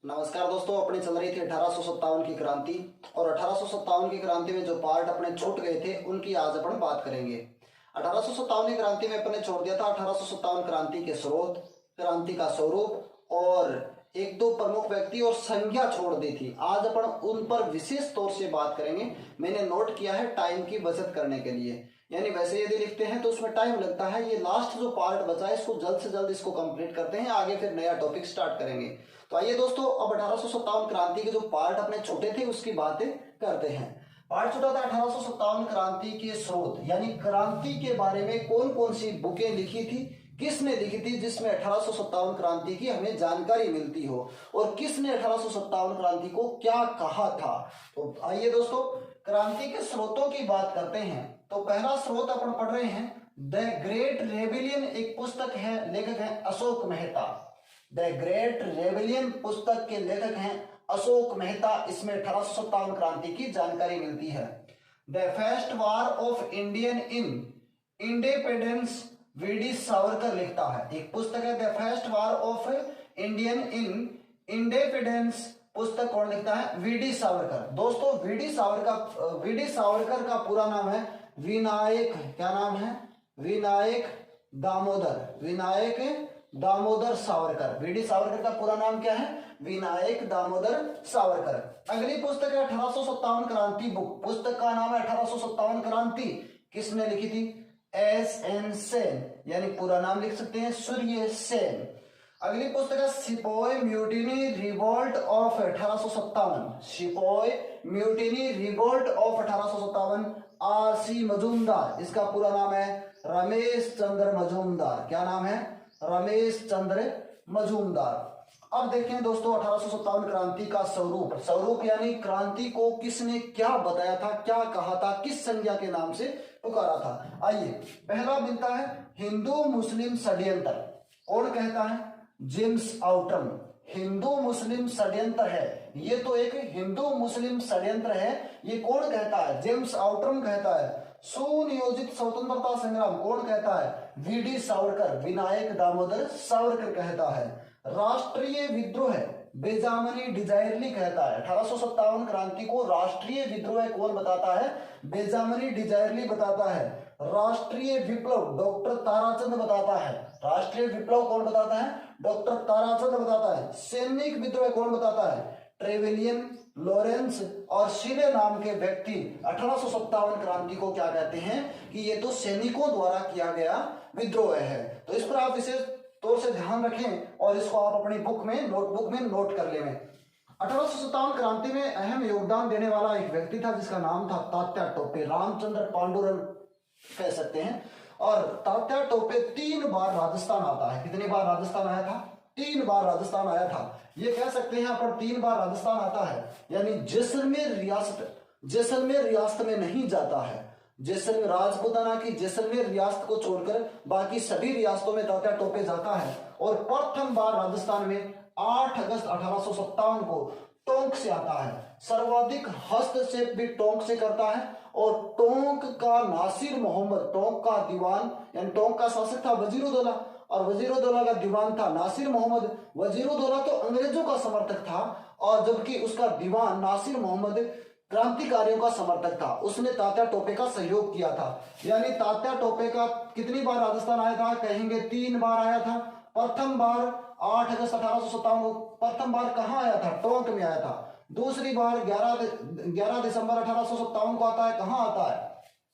नमस्कार दोस्तों, अपनी चल रही थी 1857 की क्रांति। और 1857 की क्रांति में जो पार्ट अपने छूट गए थे उनकी आज अपन बात करेंगे। 1857 की क्रांति में अपने छोड़ दिया था 1857 क्रांति के स्रोत, क्रांति का स्वरूप और एक दो प्रमुख व्यक्ति और संज्ञा छोड़ दी थी। आज अपन उन पर विशेष तौर से बात करेंगे। मैंने नोट किया है टाइम की बचत करने के लिए, यानी वैसे यदि लिखते हैं तो उसमें टाइम लगता है। ये लास्ट जो पार्ट बचा है इसको जल्द से जल्द इसको कंप्लीट करते हैं, आगे फिर नया टॉपिक स्टार्ट करेंगे। तो आइए दोस्तों, अब 1857 क्रांति के जो पार्ट अपने छोटे थे उसकी बातें करते हैं। पार्ट छोटा था 1857 क्रांति के स्रोत, यानी क्रांति के बारे में कौन कौन सी बुकें लिखी थी, किसने लिखी थी जिसमें 1857 क्रांति की हमें जानकारी मिलती हो, और किसने 1857 क्रांति को क्या कहा था। तो आइए दोस्तों, क्रांति के स्रोतों की बात करते हैं। तो पहला स्रोत अपन पढ़ रहे हैं द ग्रेट रेबिलियन, एक पुस्तक है, लेखक है Ashok Mehta. The great rebellion पुस्तक के लेखक हैं अशोक मेहता। इसमें 1857 क्रांति की जानकारी मिलती है। The first war of Indian in independence, VD Savarkar लिखता है। एक पुस्तक है the first war of Indian in independence, पुस्तक कौन लिखता है? वीडी सावरकर। दोस्तों वीडी सावरकर का पूरा नाम है विनायक, क्या नाम है? विनायक दामोदर सावरकर। वीडी सावरकर का पूरा नाम क्या है? विनायक दामोदर सावरकर। अगली पुस्तक है 1857 क्रांति बुक, पुस्तक का नाम है 1857 क्रांति। किसने लिखी थी? एस एन सेन, यानी पूरा नाम लिख सकते हैं सूर्य सेन। अगली पुस्तक है sepoy mutiny revolt of 1857, sepoy mutiny revolt of 1857, R C Majumdar. इसका पूरा नाम है रमेश चंद्र मजूमदार। क्या नाम है? रमेश चंद्र मजूमदार। अब देखें दोस्तों 1857 क्रांति का स्वरूप यानी क्रांति को किसने क्या बताया था, क्या कहा था, किस संज्ञा के नाम से पुकारा था। आइए, पहला मिलता है हिंदू मुस्लिम षड्यंत्र। कौन कहता है? James autumn. हिंदू मुस्लिम षड्यंत्र है, ये तो एक हिंदू मुस्लिम षड्यंत्र है। ये कौन कहता है? जेम्स आउटम कहता है। सुनियोजित स्वतंत्रता संग्राम कौन कहता है? वीडी सावरकर, विनायक दामोदर सावरकर कहता है। राष्ट्रीय विद्रोह बेंजामिन डिजायरली कहता है। 1857 क्रांति को राष्ट्रीय विद्रोह कौन बताता है? बेंजामिन डिजायरली बताता है। राष्ट्रीय विप्लव डॉक्टर ताराचंद बताता है। राष्ट्रीय विप्लव कौन बताता है? डॉक्टर ताराचंद बताता है। सैनिक विद्रोह कौन बताता है? ट्रेवेलियन, लॉरेंस और शिले नाम के व्यक्ति 1857 क्रांति को क्या कहते हैं कि ये तो सैनिकों द्वारा किया गया विद्रोह है। तो इस पर आप विशेष तौर से ध्यान रखें और इसको आप अपनी बुक में, नोटबुक में नोट कर लें। 1857 क्रांति में अहम योगदान देने वाला एक व्यक्ति था जिसका नाम था तात्या टोपे, रामचंद्र पांडुरंग कह सकते हैं। और तात्या टोपे 3 बार राजस्थान आता है। कितनी बार राजस्थान आया था? 3 बार राजस्थान आया था। ये कह सकते हैं पर 3 बार राजस्थान आता है, यानी जैसलमेर रियासत में नहीं जाता है। जैसलमेर राजपुताना की जैसलमेर रियासत को छोड़कर बाकी सभी रियासतों में तात्या टोपे जाता है। और प्रथम बार राजस्थान में 8 अगस्त 1857 को टोंक से आता है। सर्वाधिक हस्तक्षेप भी टोंक से करता है। और टोंक का नासिर मोहम्मद, टोंक का दीवान यानी टोंक का शासक था वजीरुद्दौला, और वजीरुद्दौला का दीवान था नासिर मोहम्मद। वजीरुद्दौला तो अंग्रेजों का समर्थक था, और जबकि उसका दीवान नासिर मोहम्मद क्रांतिकारियों का समर्थक था। उसने तात्या टोपे का सहयोग किया था। यानी तात्या टोपे का कितनी बार राजस्थान आया था? कहेंगे 3 बार आया था। प्रथम बार 8 अगस्त 1857 को प्रथम बार कहां आया था? टोंक में आया था। दूसरी बार 11 दिसंबर 1857 को आता है। कहां आता है?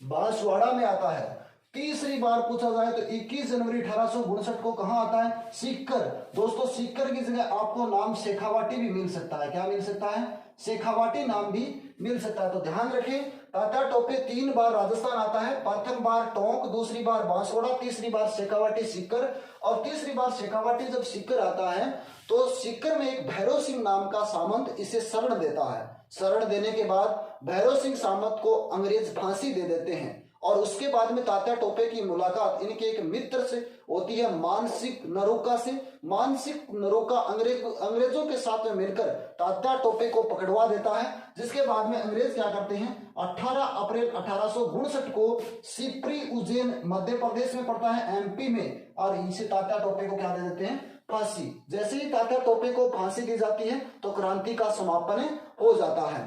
बांसवाड़ा में आता है। तीसरी बार पूछा जाए तो 21 जनवरी 1859 को कहां आता है? सीकर। दोस्तों सीकर की जगह आपको नाम शेखावाटी भी मिल सकता है। क्या मिल सकता है? शेखावाटी नाम भी मिल सकता है। तो ध्यान रखें, तात्या टोपे 3 बार राजस्थान आता है। प्रथम बार टोंक, दूसरी बार बांसवाड़ा, तीसरी बार शेखावाटी सीकर। और तीसरी बार शेखावाटी जब सीकर आता है तो सीकर में एक भैरव सिंह नाम का सामंत इसे शरण देता है। शरण देने के बाद भैरव सिंह सामंत को अंग्रेज फांसी दे देते हैं। और उसके बाद में तात्या टोपे की मुलाकात इनके एक मित्र से होती है, मानसिक नरोका से। मानसिक नरोका अंग्रेजों के साथ में मिलकर तात्या टोपे को पकड़वा देता है, जिसके बाद में अंग्रेज क्या करते हैं? 18 अप्रैल 1859 को सिपरी उज्जैन मध्य प्रदेश में पड़ता है, एमपी में, और इनसे तात्या टोपे को क्या दे देते हैं? फांसी। जैसे ही तात्या टोपे को फांसी दी जाती है तो क्रांति का समापन हो जाता है।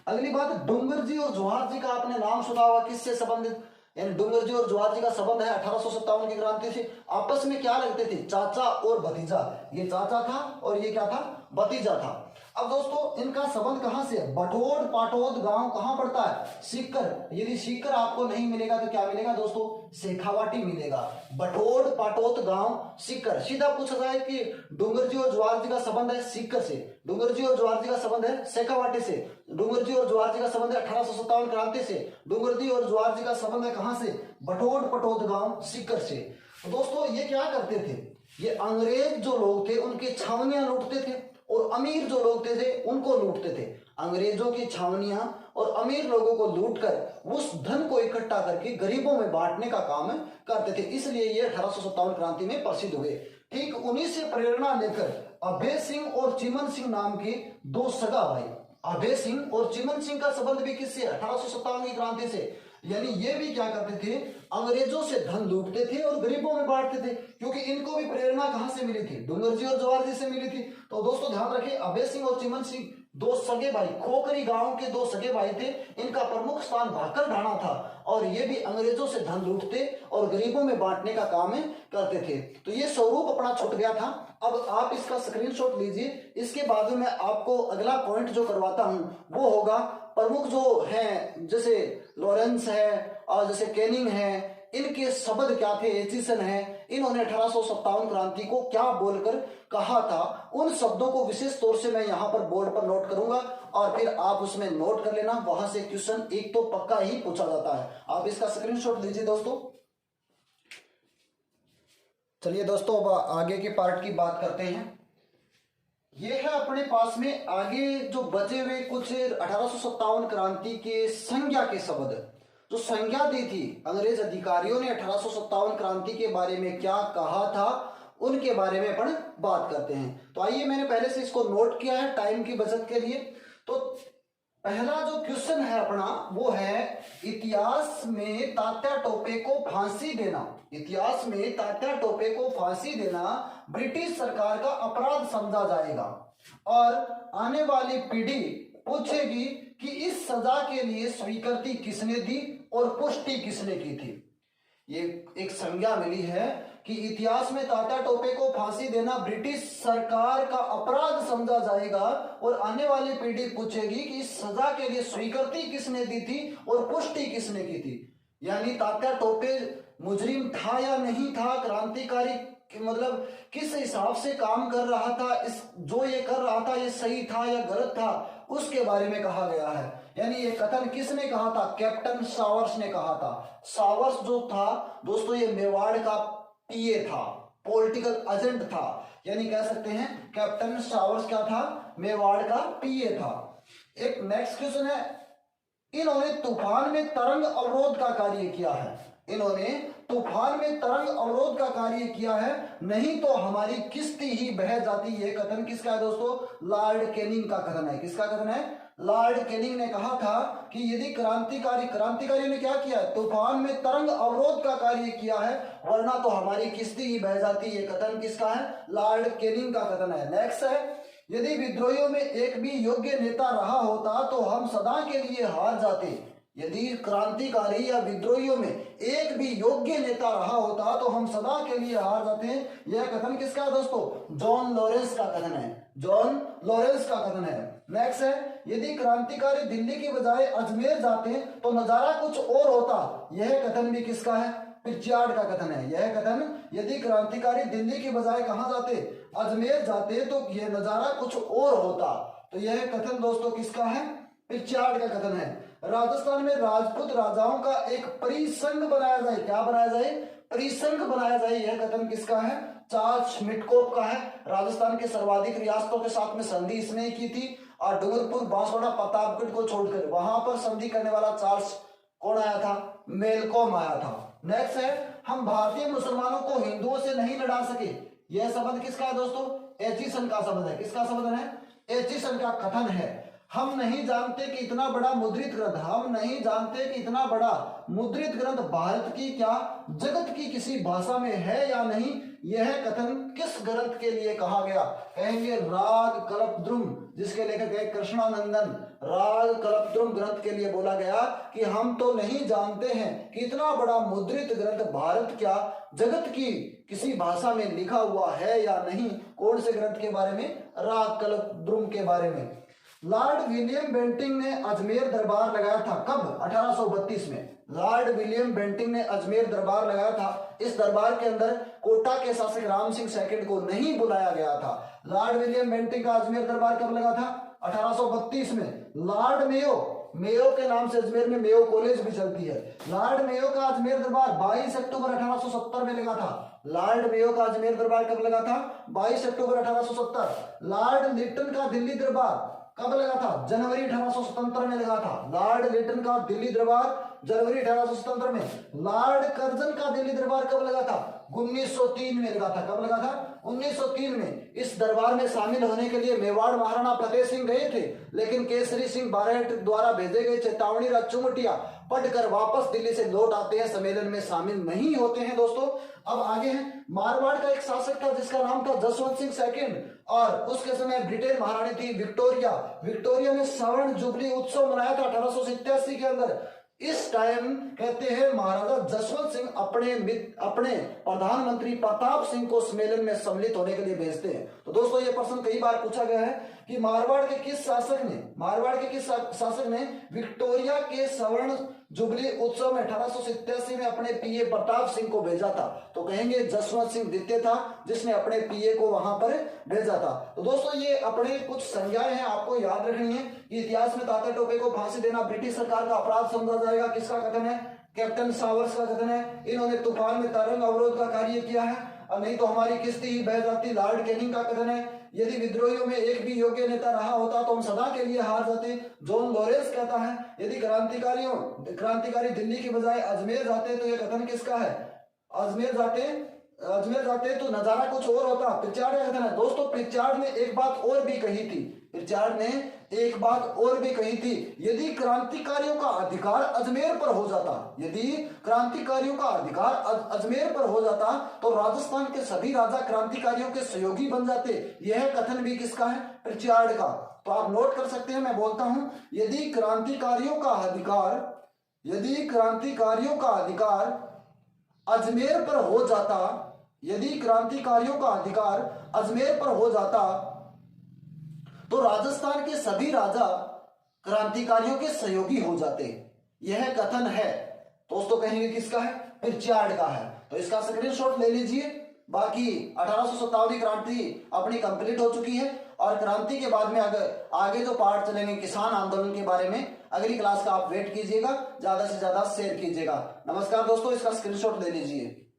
अगली बात, डूंगर जी और जवाहर जी का आपने नाम सुना होगा, किससे संबंधित, यानी डूंगर जी और जवाहर जी का संबंध है 1857 की क्रांति से। आपस में क्या लगते थे, चाचा और भतीजा। ये चाचा था और ये क्या था, भतीजा था। अब दोस्तों इनका संबंध कहां से है, बठोड़ पाटोद गांव कहां पड़ता है, सीकर। यदि सीकर आपको नहीं मिलेगा तो क्या मिलेगा दोस्तों, शेखावाटी मिलेगा। बठोड़ पाटोद गांव सीकर। सीधा पूछा जाए कि डूंगर जी और जवाहर जी का संबंध है सीकर से, डूंगर जी और जवाहर जी का संबंध है शेखावाटी से, डूंगर जी और जवाहर जी का संबंध है 1857 क्रांति से, डूंगर जी और जवाहर जी का संबंध है कहां से, बठोड़ पाटोद गांव सीकर से। तो दोस्तों ये क्या करते थे, ये अंग्रेज जो लोग थे उनकी छावनियां लूटते थे और अमीर जो लोग थे उनको लूटते थे। अंग्रेजों की छावनियां और अमीर लोगों को लूटकर उस धन को इकट्ठा करके गरीबों में बांटने का काम करते थे, इसलिए ये 1857 क्रांति में प्रसिद्ध हुए। ठीक उन्हीं से प्रेरणा लेकर अभय सिंह और चिमन सिंह नाम के दो सगा भाई, अभय सिंह और चिमन सिंह का संबंध भी किससे, 1857 की क्रांति से। यानी ये भी क्या करते थे, अंग्रेजों से धन लूटते थे और गरीबों में बांटते थे, क्योंकि इनको भी प्रेरणा कहां से मिली थी, डूंगर जी और जवाहर जी से मिली थी। तो दोस्तों ध्यान रखें, अभय सिंह और चिमन सिंह दो सगे भाई, खोखरी गांव के दो सगे भाई थे। इनका प्रमुख स्थान भाकर ढाणा था और ये भी अंग्रेजों से धन लूटते और गरीबों में बांटने का काम करते थे। तो ये स्वरूप अपना छूट गया था। अब आप इसका स्क्रीनशॉट लीजिए, इसके बाद में मैं आपको अगला पॉइंट जो करवाता हूं वो होगा प्रमुख जो है, जैसे लॉरेंस है और जैसे कैनिंग है, इनके शब्द क्या थे, एचिसन है, इन्होंने 1857 क्रांति को क्या बोलकर कहा था, उन शब्दों को विशेष तौर से मैं यहां पर बोर्ड पर नोट करूंगा और फिर आप उसमें नोट कर लेना। वहां से क्वेश्चन एक तो पक्का ही पूछा जाता है। आप इसका स्क्रीनशॉट लीजिए दोस्तों। चलिए दोस्तों अब आगे के पार्ट की बात करते हैं। ये है अपने पास में आगे जो बचे हुए कुछ 1857 क्रांति के संज्ञा के शब्द, जो संज्ञा दी थी अंग्रेज अधिकारियों ने 1857 क्रांति के बारे में क्या कहा था, उनके बारे में अपन बात करते हैं। तो आइए, मैंने पहले से इसको नोट किया है टाइम की बचत के लिए। तो पहला जो क्वेश्चन है अपना वो है, इतिहास में तात्या टोपे को फांसी देना, इतिहास में तात्या टोपे को फांसी देना ब्रिटिश सरकार का अपराध समझा जाएगा और आने वाली पीढ़ी पूछेगी कि इस सजा के लिए स्वीकृति किसने दी और पुष्टि किसने की थी। ये एक संज्ञा मिली है कि इतिहास में तात्या टोपे को फांसी देना ब्रिटिश सरकार का अपराध समझा जाएगा और आने वाली पीढ़ी पूछेगी कि इस सजा के लिए स्वीकृति किसने दी थी और पुष्टि किसने की थी। यानी तात्या टोपे मुजरिम था या नहीं था, क्रांतिकारी मतलब किस हिसाब से काम कर रहा था, इस जो ये कर रहा था ये सही था या गलत था, उसके बारे में कहा गया है। यानी ये कथन किसने कहा था, कैप्टन सावर्स ने कहा था। सावर्स जो था दोस्तों ये मेवाड़ का पीए था, पॉलिटिकल एजेंट था, यानी कह सकते हैं कैप्टन सावर्स क्या था, मेवाड़ का पीए था। एक नेक्स्ट क्वेश्चन है, इन्होंने तूफान में तरंग अवरोध का कार्य किया है, इन्होंने तूफान में तरंग अवरोध का कार्य किया है, नहीं तो हमारी किश्ती ही बह जाती। ये कथन किसका है दोस्तों, लॉर्ड कैनिंग का कथन है। किसका कथन है, लॉर्ड कैनिंग ने कहा था कि यदि क्रांतिकारियों ने क्या किया, तूफान में तरंग अवरोध का कार्य किया है, वरना तो हमारी किश्ती ही बह जाती। ये कथन किसका है, लॉर्ड कैनिंग का कथन है। नेक्स्ट है, यदि विद्रोहियों में एक भी योग्य नेता रहा होता तो हम सदा के लिए हार जाते। यदि क्रांतिकारी या विद्रोहियों में एक भी योग्य नेता रहा होता तो हम सदा के लिए हार जाते। यह कथन किसका है दोस्तों, जॉन लॉरेंस का कथन है, जॉन लॉरेंस का कथन है। नेक्स्ट है, यदि क्रांतिकारी दिल्ली की बजाय अजमेर जाते तो नजारा कुछ और होता। यह कथन भी किसका है, पिर्चार्ड का कथन है। यह कथन, यदि क्रांतिकारी दिल्ली की बजाय कहां जाते, अजमेर जाते तो यह नजारा कुछ और होता। तो यह कथन दोस्तों किसका है, पिर्चार्ड का कथन है। राजस्थान में राजपूत राजाओं का एक परिसंघ बनाया जाए, क्या बनाया जाए, परिसंघ बनाया जाए। यह कथन किसका है, चार्ल्स मिटकोप का है। राजस्थान के सर्वाधिक रियासतों के साथ में संधि इसने की थी और डूंगरपुर, बांसवाड़ा, प्रतापगढ़ को छोड़कर वहां पर संधि करने वाला चार्ल्स कौन आया था, मेलकॉम आया था। नेक्स्ट है, हम भारतीय मुसलमानों को हिंदुओं से नहीं लड़ा सके। यह संबंध किसका है दोस्तों, एचिसन का संबंध है। किसका संबंध है, एचिसन का कथन है। हम नहीं जानते कि इतना बड़ा मुद्रित ग्रंथ, हम नहीं जानते कि इतना बड़ा मुद्रित ग्रंथ भारत की क्या जगत की किसी भाषा में है या नहीं, यह कथन किस ग्रंथ के लिए कहा गया? कहेंगे राग कल्पद्रुम, जिसके लेखक है कृष्णानंदन। राग कल्पद्रुम ग्रंथ के लिए बोला गया कि हम तो नहीं जानते हैं कि इतना बड़ा मुद्रित ग्रंथ भारत क्या जगत की किसी भाषा में लिखा हुआ है या नहीं। कौन से ग्रंथ के बारे में? राग कल्पद्रुम के बारे में। लॉर्ड विलियम बेंटिंक ने अजमेर दरबार लगाया था कब? 1832 में। लॉर्ड विलियम बेंटिंक ने अजमेर दरबार लगाया था। इस दरबार के अंदर कोटा के शासक राम सिंह सेकंड को नहीं बुलाया गया था। लॉर्ड विलियम बेंटिंक का अजमेर दरबार कब लगा था? 1832 में। लॉर्ड मेयो के नाम से अजमेर में मेयो कॉलेज भी चलती है। लॉर्ड मेयो का अजमेर दरबार 22 अक्टूबर 1870 में लगा था। लॉर्ड मेयो का अजमेर दरबार कब लगा था? 22 अक्टूबर 1870। लॉर्ड लिटन का दिल्ली दरबार कब लगा था? जनवरी 1877 में लगा था। लॉर्ड लिटन का दिल्ली दरबार जनवरी 1877 में। लॉर्ड कर्जन का दिल्ली दरबार कब लगा था? 1903 में लगा था। कब लगा था? 1903 में। इस दरबार में शामिल होने के लिए मेवाड़ महाराणा फतेह सिंह गए थे, लेकिन केसरी सिंह बारहट द्वारा भेजे गए चेतावनी चुमटिया पढ़कर वापस दिल्ली से लौट आते हैं, सम्मेलन में शामिल नहीं होते हैं। दोस्तों अब आगे हैं, मारवाड़ का एक शासक था जिसका नाम था जसवंत सिंह सेकंड, और उसके समय ब्रिटेन महारानी थी विक्टोरिया। विक्टोरिया ने स्वर्ण जुबली उत्सव मनाया था 1887 के अंदर। इस टाइम कहते हैं महाराजा जसवंत सिंह अपने प्रधानमंत्री प्रताप सिंह को सम्मेलन में सम्मिलित होने के लिए भेजते हैं। तो दोस्तों ये प्रश्न कई बार पूछा गया है कि मारवाड़ के किस शासक ने विक्टोरिया के स्वर्ण जुबली उत्सव में 1887 में अपने पीए प्रताप सिंह को भेजा था? तो कहेंगे जसवंत सिंह द्वितीय था जिसने अपने पीए को वहां पर भेजा था। तो दोस्तों ये अपने कुछ संज्ञाएं हैं, आपको याद रखनी है। इतिहास में तात्या टोपे को फांसी देना ब्रिटिश सरकार का अपराध समझा जाएगा। किसका कथन है? कैप्टन सावर्स का कथन है। इन्होंने तूफान में तरंग अवरोध का कार्य किया है, और नहीं तो हमारी किस्ती ही बह जाती। लॉर्ड कैनिंग का कथन है, यदि विद्रोहियों में एक भी योग्य नेता रहा होता तो हम सदा के लिए हार जाते। जॉन लॉरेंस कहता है, यदि क्रांतिकारी दिल्ली की बजाय अजमेर जाते तो यह कथन किसका है? अजमेर जाते तो नजारा कुछ और होता। प्रिचार्ड का कथन है। दोस्तों प्रिचार्ड ने एक बात और भी कही थी, यदि क्रांतिकारियों का अधिकार अजमेर पर हो जाता तो राजस्थान के सभी राजा क्रांतिकारियों के सहयोगी बन जाते। यह कथन भी किसका है? प्रिचार्ड का। तो आप नोट कर सकते हैं, मैं बोलता हूं, यदि क्रांतिकारियों का अधिकार अजमेर पर हो जाता तो राजस्थान के सभी राजा क्रांतिकारियों के सहयोगी हो जाते। यह कथन है। दोस्तों कहेंगे किसका है? प्रिचार्ड का है। तो इसका स्क्रीनशॉट ले लीजिए। बाकी 1857 की क्रांति अपनी कंप्लीट हो चुकी है, और क्रांति के बाद में अगर आगे जो पार्ट चलेंगे किसान आंदोलन के बारे में, अगली क्लास का आप वेट कीजिएगा, ज्यादा से ज्यादा शेयर कीजिएगा। नमस्कार दोस्तों, इसका स्क्रीनशॉट ले लीजिए।